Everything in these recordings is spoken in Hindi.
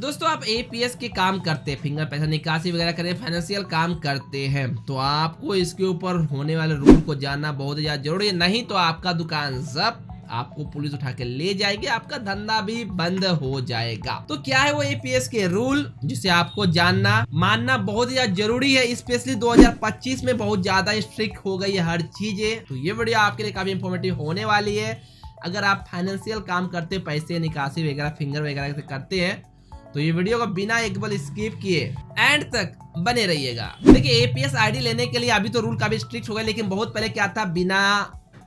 दोस्तों आप एपीएस के काम करते हैं, फिंगर पैसा निकासी वगैरह करें, फाइनेंशियल काम करते हैं, तो आपको इसके ऊपर होने वाले रूल को जानना बहुत ज्यादा जरूरी है। नहीं तो आपका दुकान जब्त, आपको पुलिस उठा के ले जाएगी, आपका धंधा भी बंद हो जाएगा। तो क्या है वो एपीएस के रूल जिसे आपको जानना मानना बहुत ज्यादा जरूरी है। स्पेशली 2025 में बहुत ज्यादा स्ट्रिक्ट हो गई है हर चीजें। तो ये वीडियो आपके लिए काफी इंफॉर्मेटिव होने वाली है। अगर आप फाइनेंशियल काम करते हैं, पैसे निकासी वगैरह फिंगर वगैरह से करते हैं, तो ये वीडियो को बिना एक बार स्किप किए एंड तक बने रहिएगा। देखिए एपीएस आईडी लेने के लिए अभी तो रूल काफी स्ट्रिक्ट हो गए, लेकिन बहुत पहले क्या था, बिना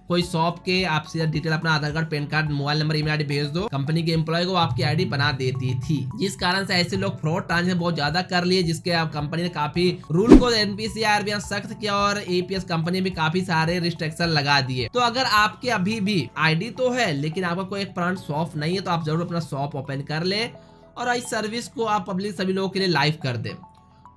कोई शॉप के आप सीधा डिटेल अपना Aadhaar card, PAN card, mobile number, email ID भेज दो, कंपनी के एम्प्लॉय को आपकी आईडी बना देती थी। जिस कारण से ऐसे लोग फ्रॉड ट्रांजेक्शन बहुत ज्यादा कर लिए, जिसके आप कंपनी ने काफी रूल को एनपीसीआर भी सख्त किया और एपीएस कंपनी भी काफी सारे रिस्ट्रिक्शन लगा दिए। तो अगर आपके अभी भी आईडी तो है लेकिन आपका कोई एक ब्रांड शॉप नहीं है, तो आप जरूर अपना शॉप ओपन कर ले और इस सर्विस को आप पब्लिक सभी लोगों के लिए लाइव कर दे।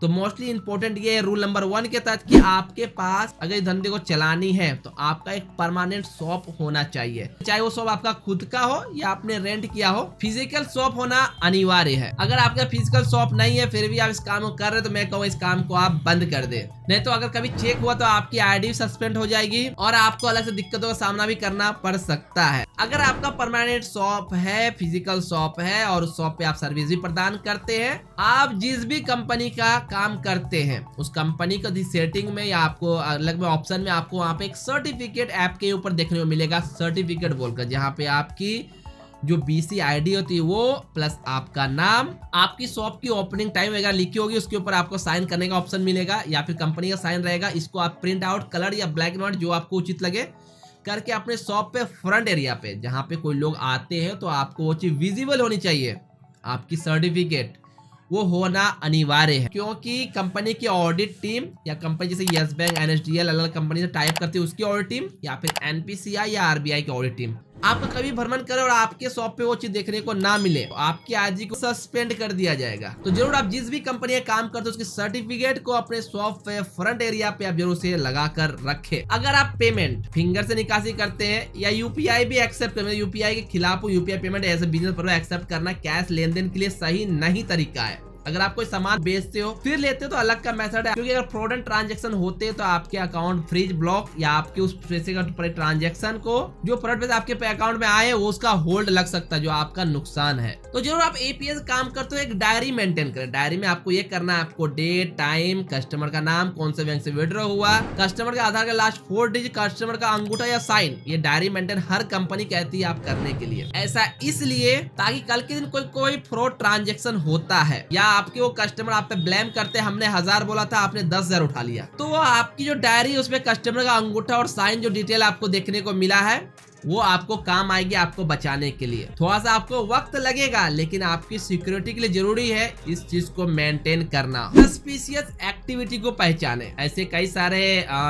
तो मोस्टली इंपॉर्टेंट ये है रूल नंबर 1 के तहत कि आपके पास अगर इस धंधे को चलानी है तो आपका एक परमानेंट शॉप होना चाहिए, चाहे वो शॉप आपका खुद का हो या आपने रेंट किया हो। फिजिकल शॉप होना अनिवार्य है। अगर आपका फिजिकल शॉप नहीं है फिर भी आप इस काम को कर रहे हैं, तो मैं कहूँ इस काम को आप बंद कर दे। नहीं तो अगर कभी चेक हुआ तो आपकी आईडी सस्पेंड हो जाएगी और आपको अलग से दिक्कतों का सामना भी करना पड़ सकता है। अगर आपका परमानेंट शॉप है, फिजिकल शॉप है और उस शॉप पे आप सर्विस भी प्रदान करते हैं, आप जिस भी कंपनी का काम करते हैं उस कंपनी का सेटिंग में या आपको अलग में ऑप्शन में आपको वहाँ पे एक सर्टिफिकेट ऐप के ऊपर देखने को मिलेगा, सर्टिफिकेट बोलकर, जहाँ पे आपकी जो बीसी आईडी होती है वो प्लस आपका नाम, आपकी शॉप की ओपनिंग टाइम वगैरह लिखी होगी, उसके ऊपर आपको साइन करने का ऑप्शन मिलेगा या फिर कंपनी का साइन रहेगा। इसको आप प्रिंट आउट कलर या ब्लैक एंड व्हाइट जो आपको उचित लगे करके अपने शॉप पे फ्रंट एरिया पे जहाँ पे कोई लोग आते हैं तो आपको वो चीज विजिबल होनी चाहिए। आपकी सर्टिफिकेट वो होना अनिवार्य है, क्योंकि कंपनी की ऑडिट टीम या कंपनी जैसे यस बैंक, एनएसडीएल अलग अलग कंपनी से टाइप करती है उसकी ऑडिट टीम या फिर एनपीसीआई या आरबीआई की ऑडिट टीम आपका कभी भ्रमण करे और आपके शॉप पे वो चीज देखने को ना मिले तो आपकी आईडी को सस्पेंड कर दिया जाएगा। तो जरूर आप जिस भी कंपनी का काम करते हो उसकी सर्टिफिकेट को अपने शॉप पे फ्रंट एरिया पे आप जरूर से लगा कर रखें। अगर आप पेमेंट फिंगर से निकासी करते हैं या यूपीआई भी एक्सेप्ट करते हैं, यूपीआई के खिलाफ UPI payment as a business purpose accept करना कैश लेन देन के लिए सही नहीं तरीका है। अगर आप कोई सामान बेचते हो फिर लेते हो तो अलग का मेथड है, क्योंकि अगर फ्रॉडन ट्रांजैक्शन होते हैं तो आपके अकाउंट फ्रीज, ब्लॉक या आपके उस पैसे का ट्रांजैक्शन को जो फ्रॉड पैसे आपके अकाउंट में आए वो उसका होल्ड लग सकता है, जो आपका नुकसान है। तो जरूर आप एपीएस काम करते हो एक डायरी मेंटेन करें। डायरी में आपको ये करना है, आपको डेट, टाइम, कस्टमर का नाम, कौन से बैंक से विड्रॉ हुआ, कस्टमर का आधार का लास्ट 4 डिजिट, कस्टमर का अंगूठा या साइन, ये डायरी मेंटेन हर कंपनी कहती है आप करने के लिए। ऐसा इसलिए ताकि कल के दिन कोई फ्रॉड ट्रांजैक्शन होता है या आपके वो कस्टमर आप पे ब्लेम करते हैं, हमने 1000 बोला था आपने 10,000 उठा लिया, तो वो आपकी जो डायरी उसमें कस्टमर का अंगूठा और साइन जो डिटेल आपको देखने को मिला है वो आपको काम आएगी आपको बचाने के लिए। थोड़ा सा आपको वक्त लगेगा लेकिन आपकी सिक्योरिटी के लिए जरूरी है इस चीज को मेंटेन करना। सस्पिशियस एक्टिविटी को पहचाने। ऐसे कई सारे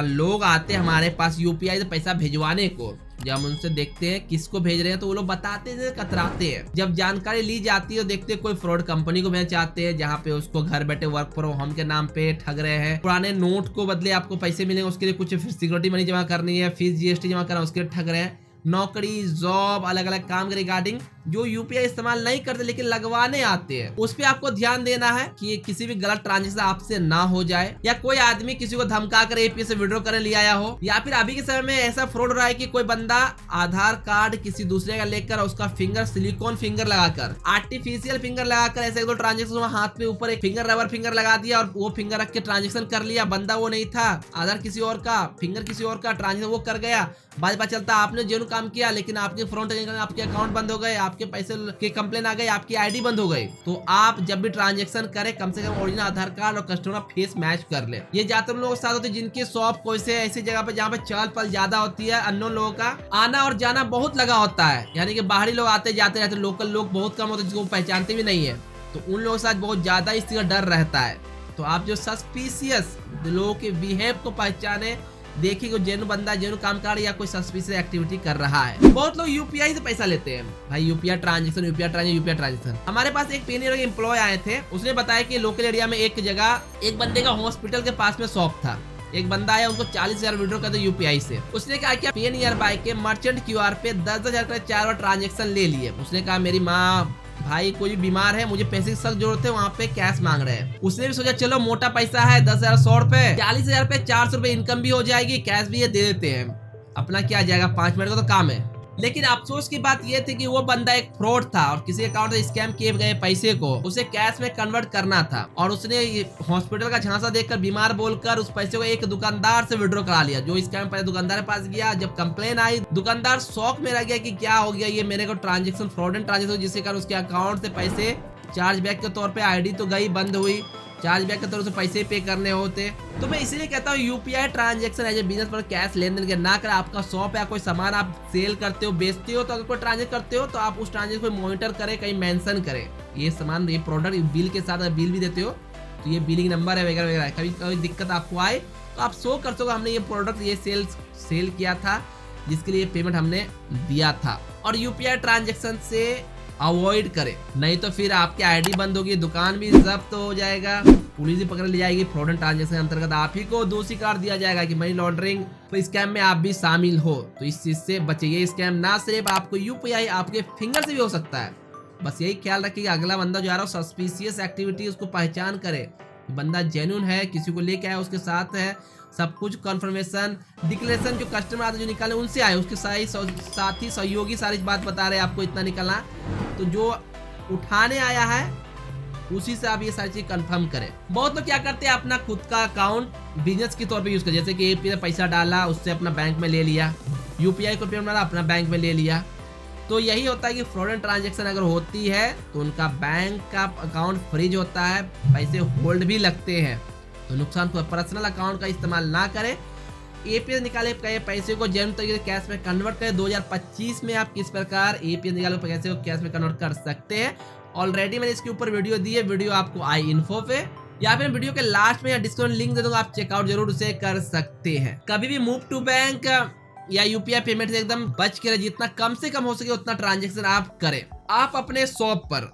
लोग आते हैं हमारे पास यूपीआई से पैसा भेजवाने को, जब हम उनसे देखते हैं किसको भेज रहे हैं तो वो लोग बताते हैं, कतराते हैं। जब जानकारी ली जाती है तो देखते हैं कोई फ्रॉड कंपनी को भेज चाहते हैं जहाँ पे उसको घर बैठे वर्क फ्रॉम होम के नाम पे ठग रहे हैं। पुराने नोट को बदले आपको पैसे मिलेंगे, उसके लिए कुछ सिक्योरिटी मनी जमा करनी है, फीस जीएसटी जमा करना, उसके लिए ठग रहे हैं। नौकरी, जॉब, अलग अलग काम के रिगार्डिंग जो यूपीआई इस्तेमाल नहीं करते लेकिन लगवाने आते हैं, उस पे आपको ध्यान देना है कि किसी भी गलत ट्रांजेक्शन आपसे ना हो जाए, या कोई आदमी किसी को धमका कर एपीएस से विड्रॉ करने ले आया हो, या फिर अभी के समय में ऐसा फ्रॉड हो रहा है कि कोई बंदा आधार कार्ड किसी दूसरे का लेकर उसका फिंगर सिलिकॉन फिंगर लगाकर, आर्टिफिशियल फिंगर लगाकर ऐसे 1-2 ट्रांजेक्शन हाथ पे ऊपर एक फिंगर रबर फिंगर लगा दिया और वो फिंगर रख के ट्रांजेक्शन कर लिया। बंदा वो नहीं था, आधार किसी और का, फिंगर किसी और का, ट्रांजेक्शन वो कर गया। बाद पता चलता आपने जेन्युइन काम किया लेकिन आपके फ्रंट आपके अकाउंट बंद हो गए, आपके पैसे के कंप्लेन आ गई, आपकी आईडी बंद हो गई। तो आप जब भी ट्रांजैक्शन करें कम से कम ओरिजिनल आधार कार्ड और कस्टमर फेस मैच कर ले। ये ज्यादातर लोगों के साथ होती है जिनकी शॉप कोई से ऐसी जगह पे जहाँ पे चहल पहल ज्यादा होती है, अननोन लोगों का आना और जाना बहुत लगा होता है, यानी कि बाहरी लोग आते जाते रहते, लोकल लोग बहुत कम होते जिसको पहचानते भी नहीं है, तो उन लोगों के साथ बहुत ज्यादा इस चीज का डर रहता है। तो आप जो सस्पिशियस लोगों के बिहेव को पहचाने, देखिए कोई जेन्युइन बंदा जेन्युइन काम कर रहा है या कोई सस्पिशियस एक्टिविटी कर रहा है। बहुत लोग यूपीआई से पैसा लेते हैं, भाई यूपीआई ट्रांजैक्शन। हमारे पास एक पेनियर के एम्प्लॉय आए थे, उसने बताया कि लोकल एरिया में एक जगह एक बंदे का हॉस्पिटल के पास में शॉप था, एक बंदा आया उनको 40,000 विड्रॉ कर दो यूपीआई से। उसने कहा कि पे नियर बाय के मर्चेंट क्यूआर पे 10,000 का 4 बार ट्रांजैक्शन ले लिए। उसने कहा मेरी माँ भाई कोई भी बीमार है, मुझे पैसे की सख्त जरूरत है, वहाँ पे कैश मांग रहे हैं। उसने भी सोचा चलो मोटा पैसा है, 10,000 100 रुपए, 40,000 रुपए, 400 रुपए इनकम भी हो जाएगी, कैश भी ये दे देते हैं, अपना क्या जाएगा, 5 मिनट का तो काम है। लेकिन अफसोस की बात यह थी कि वो बंदा एक फ्रॉड था और किसी अकाउंट से स्कैम किए गए पैसे को उसे कैश में कन्वर्ट करना था और उसने हॉस्पिटल का झांसा देखकर, बीमार बोलकर उस पैसे को एक दुकानदार से विड्रॉ करा लिया। जो स्कैम पैसे दुकानदार के पास गया, जब कंप्लेन आई, दुकानदार शॉक में रह गया कि क्या हो गया, ये मेरे को ट्रांजेक्शन फ्रॉडन ट्रांजेक्शन, जिसके कारण उसके अकाउंट से पैसे चार्जबैक के तौर पे आईडी तो गई, बंद हुई, चार्जबैक के तौर से पैसे पे करने होते। तो मैं इसीलिए कहता हूँ UPI transaction as a business पर कैश लेन देन ना करें। आपका शॉप या कोई सामान आप सेल करते हो, बेचते हो, तो अगर कोई ट्रांजेक्शन करते हो तो आप उस ट्रांजेक्शन को मॉनिटर करें, कहीं मेंशन करें ये सामान, ये प्रोडक्ट बिल के साथ बिल भी देते हो तो ये बिलिंग नंबर है वगैरह वगैरह। कभी कोई दिक्कत आपको आए तो आप शो कर सको हमने ये प्रोडक्ट ये सेल किया था, जिसके लिए पेमेंट हमने दिया था। और यूपीआई ट्रांजैक्शन से अवॉइड करें, नहीं तो फिर आपकी आईडी बंद होगी, दुकान भी जब्त हो जाएगा, पुलिस भी पकड़ ली जाएगी, फ्रॉड ट्रांजैक्शन अंतर्गत आप ही को दोषी करार दिया जाएगा कि मनी लॉन्ड्रिंग तो स्कैम में आप भी शामिल हो। तो इस चीज से बचिए। ये स्कैम ना सिर्फ आपको यूपीआई आपके फिंगर से भी हो सकता है, बस यही ख्याल रखिए कि अगला बंदा जो आ रहा है सस्पिशियस एक्टिविटी उसको पहचान करे, बंदा जेन्युइन है, किसी को लेके आया उसके साथ है, सब कुछ कंफर्मेशन डिक्लेरेशन जो कस्टमर आते जो निकाले उनसे आए, उसके साथी सहयोगी सारी बात बता रहे हैं आपको इतना निकलना, तो जो उठाने आया है उसी से आप ये सारी चीज कंफर्म करें। बहुत लोग क्या करते हैं अपना खुद का अकाउंट बिजनेस के तौर पे यूज कर, जैसे कि एपी पैसा डाला उससे अपना बैंक में ले लिया, यूपीआई को पेमेंट डाला अपना बैंक में ले लिया। तो यही होता है कि फ्रॉड ट्रांजैक्शन अगर होती है तो उनका बैंक का अकाउंट फ्रीज होता है, पैसे होल्ड भी लगते हैं। तो नुकसान को पर्सनल अकाउंट का इस्तेमाल ना करें, एपीएस निकाले गए पैसे को जेन्युइन तरीके से कैश में कन्वर्ट करें। 2025 में आप किस प्रकार एपीएस निकाले पैसे को कैश में कन्वर्ट कर सकते हैं, ऑलरेडी मैंने इसके ऊपर वीडियो दी है, वीडियो आपको आई इन्फो पे या फिर वीडियो के लास्ट में या डिस्क्रिप्शन लिंक दे दूंगा, आप चेकआउट जरूर उसे कर सकते हैं। कभी भी मूव टू बैंक या यूपीआई पेमेंट से एकदम बच के, जितना कम से कम हो सके उतना ट्रांजैक्शन आप करें। आप अपने शॉप पर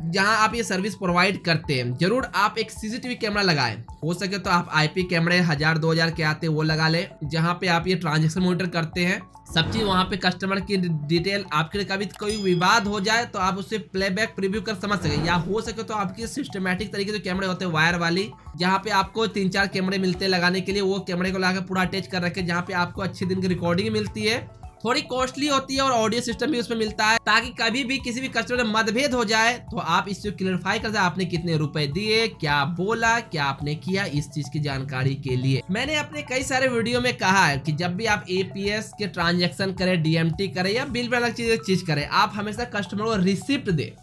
जहां आप ये सर्विस प्रोवाइड करते हैं जरूर आप एक सीसीटीवी कैमरा लगाएं, हो सके तो आप आईपी कैमरे 1000-2000 के आते हैं वो लगा ले, जहां पे आप ये ट्रांजैक्शन मॉनिटर करते हैं सब चीज, वहां पे कस्टमर की डिटेल, आपके कभी कोई विवाद हो जाए तो आप उससे प्लेबैक प्रीव्यू कर समझ सके, या हो सके तो आपकी सिस्टमैटिक तरीके से कैमरे होते हैं वायर वाली, जहां पे आपको 3-4 कैमरे मिलते हैं लगाने के लिए, वो कैमरे को लाकर पूरा अटैच कर रखे, जहां पे आपको अच्छे दिन की रिकॉर्डिंग मिलती है, थोड़ी कॉस्टली होती है और ऑडियो सिस्टम भी उसमें मिलता है, ताकि कभी भी किसी भी कस्टमर में मतभेद हो जाए तो आप इसको क्लियरिफाई कर सकते, आपने कितने रुपए दिए, क्या बोला, क्या आपने किया, इस चीज की जानकारी के लिए। मैंने अपने कई सारे वीडियो में कहा है कि जब भी आप एपीएस के ट्रांजैक्शन करें, डीएमटी करें या बिल पे अलग चीज करें, आप हमेशा कस्टमर को रिसिप्ट दे।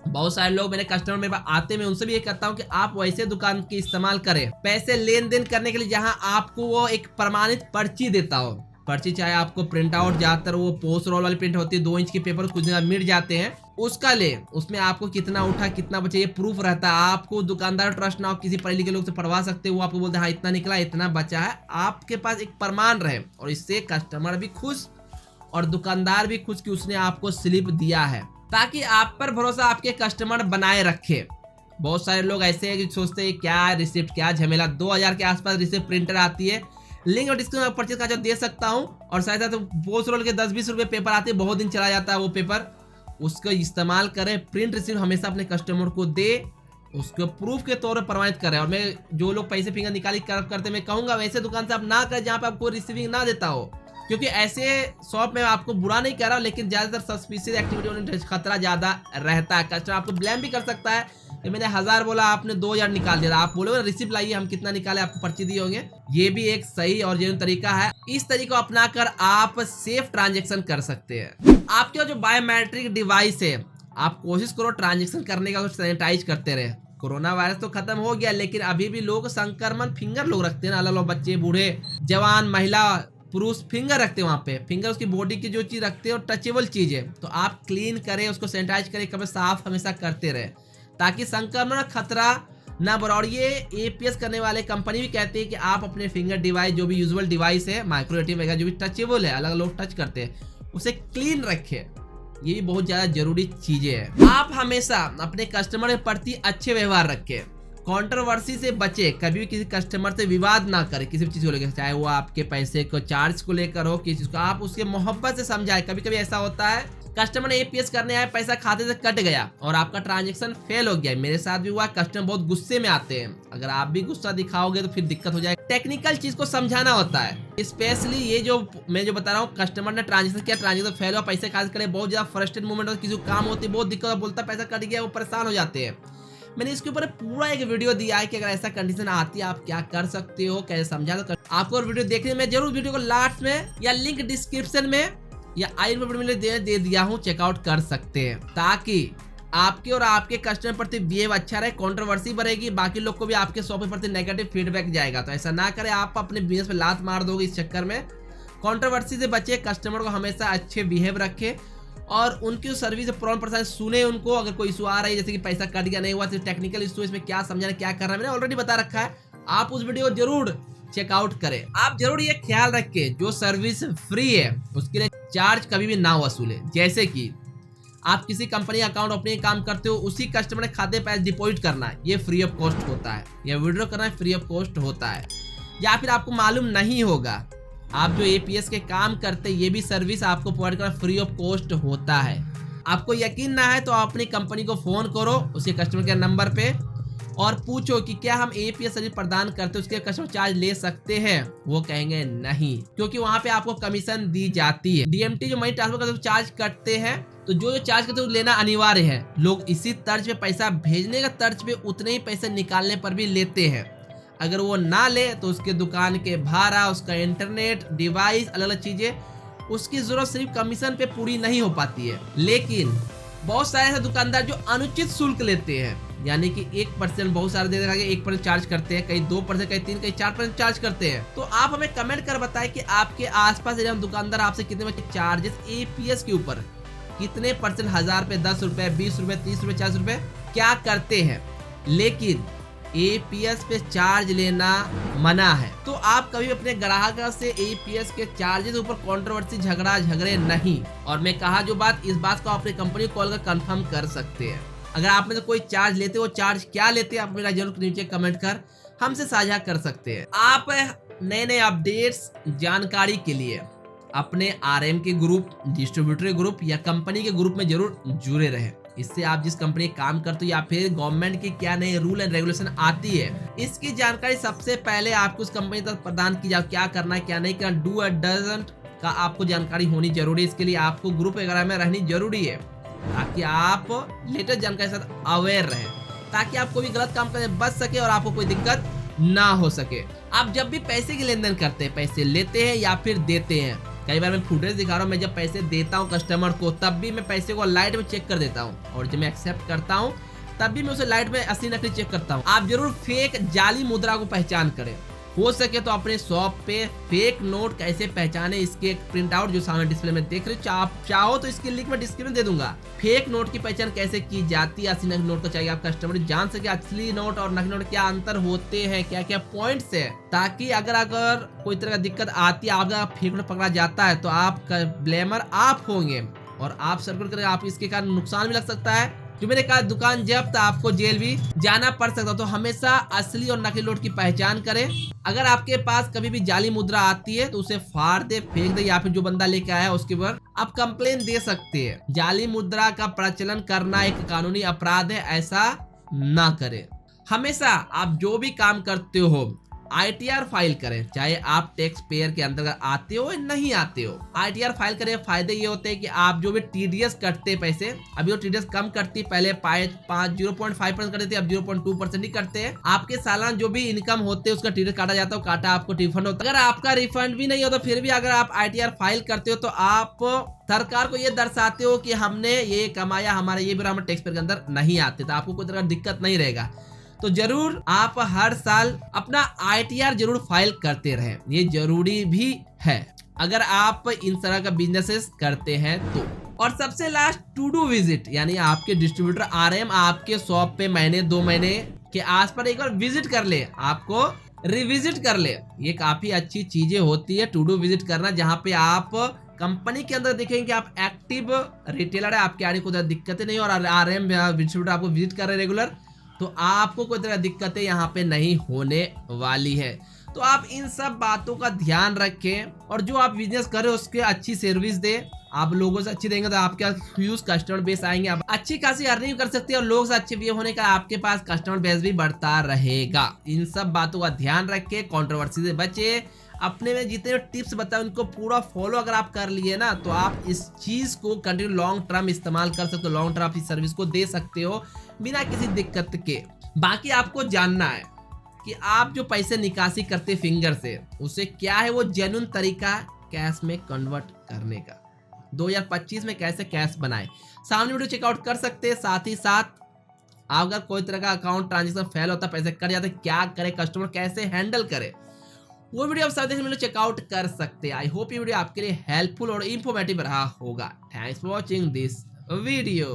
बहुत सारे लोग मेरे कस्टमर में आते, मैं उनसे भी ये कहता हूँ कि आप वैसे दुकान की इस्तेमाल करें पैसे लेन देन करने के लिए जहाँ आपको वो एक प्रमाणित पर्ची देता हो, पर्ची चाहे आपको प्रिंट आउट, ज्यादातर वो पोस्ट रोल वाली प्रिंट होती है, 2 इंच के पेपर कुछ दिन मिट जाते हैं, उसका ले, उसमें आपको कितना उठा कितना बचा ये प्रूफ रहता है। आपको दुकानदार ट्रस्ट ना हो, किसी पढ़े लिखे लोग से पढ़वा सकते हो, वो आपको बोलते हैं हाँ इतना निकला इतना बचा है, आपके पास एक प्रमाण रहे, और इससे कस्टमर भी खुश और दुकानदार भी खुश कि उसने आपको स्लिप दिया है, ताकि आप पर भरोसा आपके कस्टमर बनाए रखे। बहुत सारे लोग ऐसे हैं कि सोचते हैं क्या रिसिप्ट क्या झमेला, 2000 के आसपास रिसिप्ट प्रिंटर आती है, लिंक और डिस्क्रिप्शन परचेज का जो दे सकता हूं, और साथ साथ पोस्ट रोल के 10-20 रुपए पेपर आते हैं, बहुत दिन चला जाता है वो पेपर, उसका इस्तेमाल करें। प्रिंट रिसिप्ट हमेशा अपने कस्टमर को दे, उसको प्रूफ के तौर पर प्रमाणित करें। और मैं जो लोग पैसे फिंगर निकाली करते मैं कहूंगा वैसे दुकान से आप ना करें जहां पे आपको रिसीविंग ना देता हो, क्योंकि ऐसे शॉप में आपको बुरा नहीं कर रहा, लेकिन ज्यादातर सस्पिशियस एक्टिविटी होने खतरा ज्यादा रहता है। कस्टमर आपको ब्लेम भी कर सकता है कि मैंने 1000 बोला आपने 2000 निकाल दिया, आप बोलोगे रिसिप्ट लाइए हम कितना निकाले, आपको पर्ची दिए होंगे। ये भी एक सही और जेन्युइन तरीका है, इस तरीके को अपनाकर आप सेफ ट्रांजैक्शन कर सकते हैं। आपके जो बायोमेट्रिक डिवाइस है, आप कोशिश करो ट्रांजैक्शन करने का सैनिटाइज करते रहे। कोरोना वायरस तो खत्म हो गया, लेकिन अभी भी लोग संक्रमण फिंगर लोग रखते हैं ना, अलग बच्चे, बूढ़े, जवान, महिला, पुरुष फिंगर रखते हैं वहाँ पे। फिंगर उसकी बॉडी की जो चीज रखते हैं और टचेबल चीज है, तो आप क्लीन करें, उसको सैनिटाइज करें, कभी साफ हमेशा करते रहे, ताकि संक्रमण खतरा ना बढ़े। और ये एपीएस करने वाले कंपनी भी कहती है कि आप अपने फिंगर डिवाइस जो भी यूजुअल डिवाइस है, माइक्रो एटीएम वगैरह जो भी टचेबल है, अलग लोग टच करते हैं, उसे क्लीन रखें। ये भी बहुत ज्यादा जरूरी चीजें हैं। आप हमेशा अपने कस्टमर के प्रति अच्छे व्यवहार रखें, कंट्रोवर्सी से बचे, कभी भी किसी कस्टमर से विवाद ना करें किसी चीज को लेकर, चाहे वो आपके पैसे को चार्ज को लेकर हो, किसी चीज को आप उसके मोहब्बत से समझाएं। कभी कभी ऐसा होता है कस्टमर ने एपीएस करने आया, पैसा खाते से कट गया और आपका ट्रांजैक्शन फेल हो गया। मेरे साथ भी हुआ, कस्टमर बहुत गुस्से में आते हैं। अगर आप भी गुस्सा दिखाओगे तो फिर दिक्कत हो जाएगी। टेक्निकल चीज को समझाना होता है, स्पेशली ये जो मैं जो बता रहा हूँ, कस्टमर ने ट्रांजैक्शन किया, ट्रांजैक्शन फेल हुआ, पैसे खाते करे, बहुत ज्यादा फ्रस्ट्रेट मोमेंट होता है, किसी को काम होती है, बहुत दिक्कत, बोलता पैसा कट गया, वो परेशान हो जाते हैं। मैंने इसके ऊपर पूरा एक वीडियो दिया है कि अगर ऐसा कंडीशन आती है आप क्या कर सकते हो, कैसे समझा दो आपको। वीडियो देखने में जरूर वीडियो को लास्ट में या लिंक डिस्क्रिप्शन में या आई में दे दिया हूँ, चेकआउट कर सकते हैं, ताकि आपके और आपके कस्टमर प्रति बिहेव अच्छा रहे, कंट्रोवर्सी बढ़ेगी, बाकी लोग को भी आपके शॉप के प्रति नेगेटिव फीडबैक जाएगा। तो ऐसा ना करें, आप अपने बिजनेस पे लात मार दोगे इस चक्कर में। कंट्रोवर्सी से बचे, कस्टमर को हमेशा अच्छे बिहेव रखे और उनकी सर्विस प्रॉब्लम परेशानी सुने उनको। अगर कोई इशू आ रहा है जैसे कि पैसा कट गया, नहीं हुआ, सिर्फ टेक्निकल इशू, इसमें क्या समझाना क्या करना है मैंने ऑलरेडी बता रखा है। आप उस वीडियो को जरूर चेकआउट करें। आप जरूर ये ख्याल रखें, जो सर्विस फ्री है उसके लिए चार्ज कभी भी ना वसूले। जैसे कि आप किसी कंपनी अकाउंट अपने काम करते हो, उसी कस्टमर के खाते पैसे डिपॉजिट करना, ये फ्री ऑफ कॉस्ट होता है, या विड्रॉ करना फ्री ऑफ कॉस्ट होता है। या फिर आपको मालूम नहीं होगा, आप जो एपीएस के काम करते ये भी सर्विस आपको प्रोवाइड करना फ्री ऑफ कॉस्ट होता है। आपको यकीन ना है तो आप अपनी कंपनी को फोन करो उसके कस्टमर केयर नंबर पे और पूछो कि क्या हम एपीएस सर्विस प्रदान करते हैं, उसके कस्टमर चार्ज ले सकते हैं। वो कहेंगे नहीं, क्योंकि वहां पे आपको कमीशन दी जाती है। डीएमटी जो मनी ट्रांसफर करते चार्ज कटते हैं, तो जो चार्ज करते हैं लेना अनिवार्य है। लोग इसी तर्ज पे पैसा भेजने का तर्ज पे उतने ही पैसे निकालने पर भी लेते हैं। अगर वो ना ले तो उसके दुकान के भाड़ा, उसका इंटरनेट, डिवाइस, अलग अलग चीजें, उसकी जरूरत सिर्फ कमीशन पे पूरी नहीं हो पाती है। लेकिन बहुत सारे ऐसे दुकानदार जो अनुचित शुल्क लेते हैं, यानी कि 1%, बहुत सारे दे देगा 1% चार्ज करते हैं, कहीं 2%, कहीं 3%, कहीं 4% चार्ज करते हैं। तो आप हमें कमेंट कर बताएं कि आपके आसपास दुकानदार आपसे कितने चार्जेस एपीएस के ऊपर, कितने परसेंट, 1000 रुपए, 10 रुपए, 20 रुपए, 30 रुपए, 40 रुपए क्या करते हैं। लेकिन एपीएस पे चार्ज लेना मना है। तो आप कभी अपने ग्राहक से एपीएस के चार्जेस ऊपर कंट्रोवर्सी झगड़े नहीं। और मैं कहा जो बात, इस बात को अपनी कंपनी कॉल कर कंफर्म कर सकते हैं। अगर आप में से कोई चार्ज लेते हो, चार्ज क्या लेते हैं, आप मेरा जरूर नीचे कमेंट कर हमसे साझा कर सकते हैं। आप नए अपडेट्स जानकारी के लिए अपने आरएम के ग्रुप, डिस्ट्रीब्यूटर ग्रुप या कंपनी के ग्रुप में जरूर जुड़े रहें। इससे आप जिस कंपनी काम करते हो या फिर गवर्नमेंट की क्या नई रूल एंड रेगुलेशन आती है, इसकी जानकारी सबसे पहले आपको उस कंपनी तक प्रदान की जाए। क्या करना है, क्या नहीं करना, डू और डजंट का आपको जानकारी होनी जरूरी है। इसके लिए आपको ग्रुप वगैरह में रहनी जरूरी है, ताकि आप लेटेस्ट जानकारी के साथ अवेयर रहें, ताकि आप कोई भी गलत काम करने बच सके और आपको कोई दिक्कत ना हो सके। आप जब भी पैसे की लेन देन करते हैं, पैसे लेते हैं या फिर देते हैं, कई बार मैं फुटेज दिखा रहा हूँ, मैं जब पैसे देता हूँ कस्टमर को तब भी मैं पैसे को लाइट में चेक कर देता हूँ, और जब मैं एक्सेप्ट करता हूँ तब भी मैं उसे लाइट में असली नकली चेक करता हूँ। आप जरूर फेक जाली मुद्रा को पहचान करें। हो सके तो अपने शॉप पे फेक नोट कैसे पहचाने, इसके एक प्रिंट आउट जो सामने डिस्प्ले में देख रहे हो, आप चाहो तो इसकी लिंक में डिस्क्रिप्शन दे दूंगा। फेक नोट की पहचान कैसे की जाती है, असली नकली नोट को चाहिए आप कस्टमर जान सके असली नोट और नकली नोट क्या अंतर होते हैं, क्या क्या पॉइंट्स है, ताकि अगर कोई तरह का दिक्कत आती है, आपका फेक नोट पकड़ा जाता है तो आप ब्लेमर आप होंगे और आप सर्कुलर करेंगे, आप इसके कारण नुकसान भी लग सकता है। जो मैंने कहा दुकान जब्त, आपको जेल भी जाना पड़ सकता है। तो हमेशा असली और नकली नोट की पहचान करें। अगर आपके पास कभी भी जाली मुद्रा आती है तो उसे फाड़ दे, फेंक दे, या फिर जो बंदा लेके आया उसके ऊपर आप कंप्लेन दे सकते हैं। जाली मुद्रा का प्रचलन करना एक कानूनी अपराध है, ऐसा ना करें। हमेशा आप जो भी काम करते हो आईटीआर फाइल करें, चाहे आप टैक्स पेयर के अंतर्गत आते हो या नहीं आते हो। आईटीआर फाइल करें, फायदे ये होते हैं कि आप जो भी टीडीएस कटते पैसे, अभी वो टीडीएस कम करती, पहले 0.5% करते थे, अब 0.2% ही करते हैं। आपके सालाना जो भी इनकम होते हैं उसका टीडीएस काटा जाता है, काटा आपको रिफंड होता है। अगर आपका रिफंड भी नहीं होता फिर भी अगर आप आईटीआर फाइल करते हो तो आप सरकार को ये दर्शाते हो कि हमने ये कमाया, हमारे ये भी हम टैक्स पेयर के अंदर नहीं आते, तो आपको कोई तरह का दिक्कत नहीं रहेगा। तो जरूर आप हर साल अपना आईटीआर जरूर फाइल करते रहें, ये जरूरी भी है अगर आप इन तरह का बिजनेसेस करते हैं तो। और सबसे लास्ट, टू डू विजिट, यानी आपके डिस्ट्रीब्यूटर आरएम आपके शॉप पे महीने 2 महीने के आसपास एक बार विजिट कर ले, आपको रिविजिट कर ले। ये काफी अच्छी चीजें होती है टू डू विजिट करना, जहाँ पे आप कंपनी के अंदर देखेंगे कि आप एक्टिव रिटेलर है, आपके आने को दिक्कतें नहीं, और आरएम डिस्ट्रीब्यूटर आपको विजिट कर रहे हैं रेगुलर, तो आपको कोई तरह दिक्कतें यहाँ पे नहीं होने वाली है। तो आप इन सब बातों का ध्यान रखें और जो आप बिजनेस करें उसके अच्छी सर्विस दे, आप लोगों से अच्छी देंगे तो आपके पास ह्यूज कस्टमर बेस आएंगे, आप अच्छी खासी अर्निंग कर सकते हैं और लोगों से अच्छे व्यू होने का आपके पास कस्टमर बेस भी बढ़ता रहेगा। इन सब बातों का ध्यान रखें, कंट्रोवर्सी से बचे। अपने में जितने टिप्स बताए उनको पूरा फॉलो अगर आप कर लिए ना तो आप इस चीज को कंटिन्यू लॉन्ग टर्म इस्तेमाल कर सकते हो, लॉन्ग टर्म आप इस सर्विस को दे सकते हो बिना किसी दिक्कत के। बाकी आपको जानना है कि आप जो पैसे निकासी करते फिंगर से, उसे क्या है वो जेन्युइन तरीका कैश में कन्वर्ट करने का। 2025 में कैसे कैश बनाए, सामने वीडियो चेकआउट कर सकते हैं। साथ ही साथ अगर कोई तरह का अकाउंट ट्रांजेक्शन फेल होता, पैसे कट जाते, क्या करे, कस्टमर कैसे हैंडल करे, वो वीडियो आप साथ में चेकआउट कर सकते हैं। आई होप ये वीडियो आपके लिए हेल्पफुल और इंफॉर्मेटिव रहा होगा। Thanks for watching this video.